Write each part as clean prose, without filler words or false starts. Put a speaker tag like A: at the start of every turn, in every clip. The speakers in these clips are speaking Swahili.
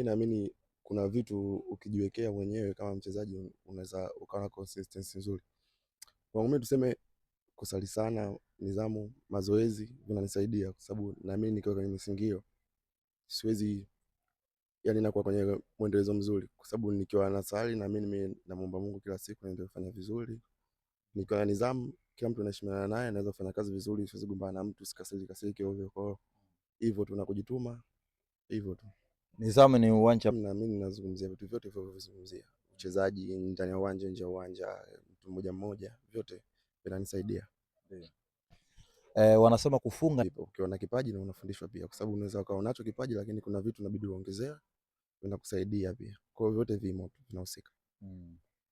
A: naamini kuna vitu ukijiwekea mwenyewe kama mchezaji unaweza ukawa na consistency nzuri. Kwangu mimi tuseme kusali sana, nidhamu, mazoezi vinanisaidia kwa sababu naamini nikiwa kwenye misingi hiyo siwezi yani nakuwa kwenye mwendelezo mzuri kwa sababu nikiwa nasali naamini mimi namuomba Mungu kila siku niendelee kufanya vizuri. Nikiwa na nidhamu, kila mtu anaheshimiana naye, anaweza kufanya kazi vizuri, siwezi gombana na mtu, sikasirike ovyo. Kwa hivyo tunakujituma hivyo tu.
B: Nidhamu ni uwanja.
A: Naamini nazungumzia vitu vyote hivyo vizungumzia uchezaji ndani ya uwanja, nje ya uwanja, mtu mmoja mmoja, vyote vinanisaidia.
B: Wanasema kufunga
A: ukiwa na kipaji na unafundishwa pia, kwa sababu unaweza ukawa unacho kipaji lakini kuna vitu inabidi uongezea vinakusaidia pia. Kwa hiyo vyote vimo vinahusika.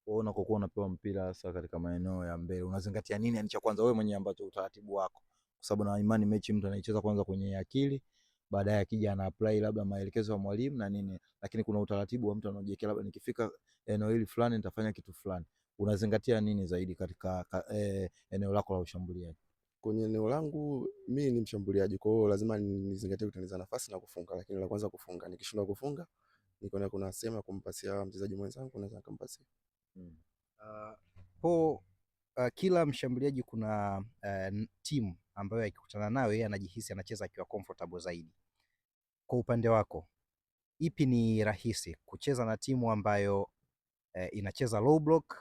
B: Wewe unakokuwa unapewa mpira hasa katika maeneo ya mbele unazingatia nini? Yani cha kwanza wewe mwenyewe ambacho utaratibu wako, kwa sababu na imani mechi mtu anaicheza kwanza kwenye akili, baadaye akija ana apply labda maelekezo ya mwalimu na nini, lakini kuna utaratibu wa mtu anaojiwekea, labda nikifika eneo hili fulani nitafanya kitu fulani. Unazingatia nini zaidi katika eneo lako la ushambuliaji?
A: Kwenye eneo langu mimi ni mshambuliaji, kwa hiyo lazima nizingatie kutengeneza nafasi na kufunga, lakini la kwanza kufunga. Nikishindwa kufunga niko kuna sema kumpasia mchezaji mwenzangu naweza kumpasia.
C: Kila mshambuliaji kuna timu ambayo akikutana nayo yeye anajihisi anacheza akiwa comfortable zaidi. Kwa upande wako ipi ni rahisi, kucheza na timu ambayo inacheza low block,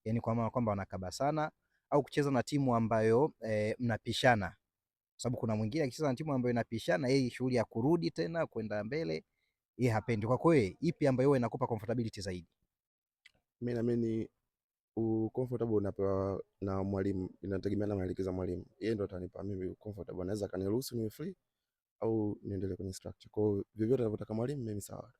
C: yani kwa maana kwamba wanakaba sana, au kucheza na timu ambayo mnapishana? Sababu kuna mwingine akicheza na timu ambayo inapishana, yeye shughuli ya kurudi tena kwenda mbele yeye hapendi. Kwa kweli ipi ambayo wewe inakupa comfortability zaidi?
A: Mimi naamini comfortable unapewa na mwalimu, inategemea na maelekezo ya mwalimu. Yeye ndo atanipa mimi comfortable, anaweza kaniruhusu niwe free au niendelee kwenye structure. Kwa hiyo vyovyote anavyotaka mwalimu mimi sawa.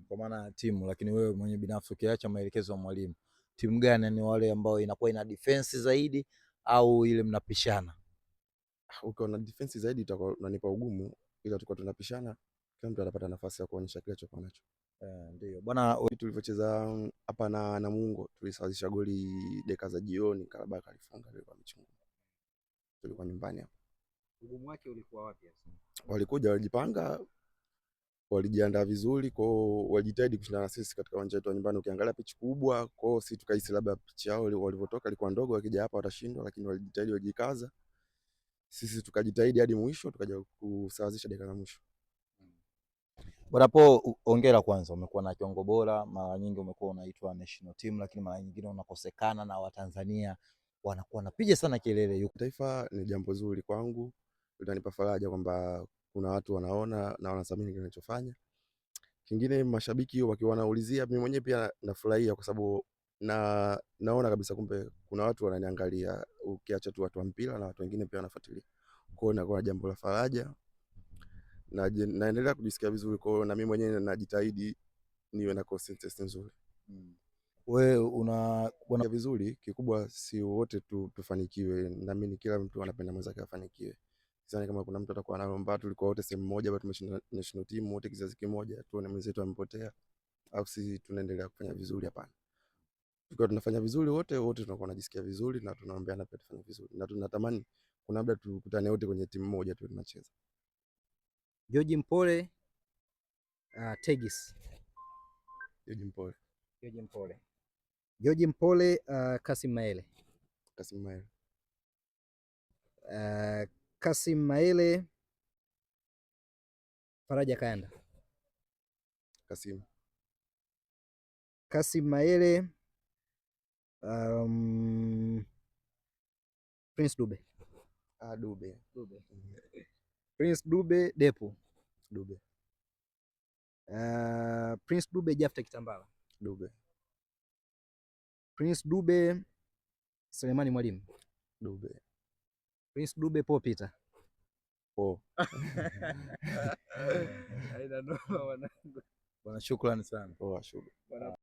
B: Kwa maana timu, lakini wewe mwenyewe binafsi ukiacha maelekezo ya mwalimu, timu gani ni wale ambao inakuwa ina defense zaidi au ile mnapishana?
A: Ukiwa na defense zaidi itakuwa unanipa ugumu, ila tukao tunapishana kila mtu anapata nafasi ya kuonyesha kile alichokuwa nacho.
B: Ndio bwana,
A: tulivyocheza hapa na Namungo tulisawazisha goli dakika za jioni, Karabaka alifunga ile kwa mchungu. Tulikuwa nyumbani hapo.
C: Ugumu wake ulikuwa wapi hasa?
A: Walikuja walijipanga, walijiandaa vizuri, kwao walijitahidi kushindana na sisi katika uwanja wetu wa nyumbani. Ukiangalia pitch kubwa, kwao sisi tukahisi labda pitch yao walivyotoka ilikuwa ndogo, wakija hapa watashindwa, lakini walijitahidi, wajikaza. Sisi tukajitahidi hadi mwisho, tukaja kusawazisha dakika za mwisho.
B: Bwana Po, hongera kwanza, umekuwa na kiwango bora. Mara nyingi umekuwa unaitwa national team, lakini mara nyingine unakosekana na Watanzania wanakuwa napiga sana kelele.
A: Yuko taifa ni jambo zuri kwangu, linanipa faraja kwamba kuna watu wanaona na wanathamini kile ninachofanya. Kingine mashabiki wakiwa wanaulizia, mimi mwenyewe pia nafurahia kwa sababu naona kabisa kumbe kuna watu wananiangalia, ukiacha tu watu wa mpira na watu wengine pia wanafuatilia. Kwa hiyo inakuwa jambo la faraja na naendelea kujisikia vizuri. Kwa hiyo na mimi mwenyewe najitahidi niwe na consistency nzuri.
B: Wewe una
A: vizuri, kikubwa si wote tufanikiwe. Naamini kila mtu anapenda mwenzake afanikiwe. Sidhani kama kuna mtu atakuwa anaomba tulikuwa wote sehemu moja bado tumeshinda national team wote kizazi kimoja tuone mwenzetu amepotea au sisi tunaendelea kufanya vizuri. Hapana. Tukiwa tunafanya vizuri wote tunakuwa tunajisikia vizuri na tunaombeana pia tufanye vizuri. Na tunatamani kuna labda tukutane wote kwenye timu moja tu tunacheza.
C: George Mpole, Tegis.
A: George
C: Mpole, Kassim Maele. Kassim Maele, Faraja Kayanda. Kassim Maele, Prince Dube.
A: Dube.
C: Prince Dube, Depu.
A: Dube.
C: Prince Dube, Jafta Kitambala.
A: Dube.
C: Prince Dube, Selemani Mwalimu.
A: Dube.
C: Prince Dube, Paul Peter.
B: Bwana, shukrani sana.
A: Shukrani.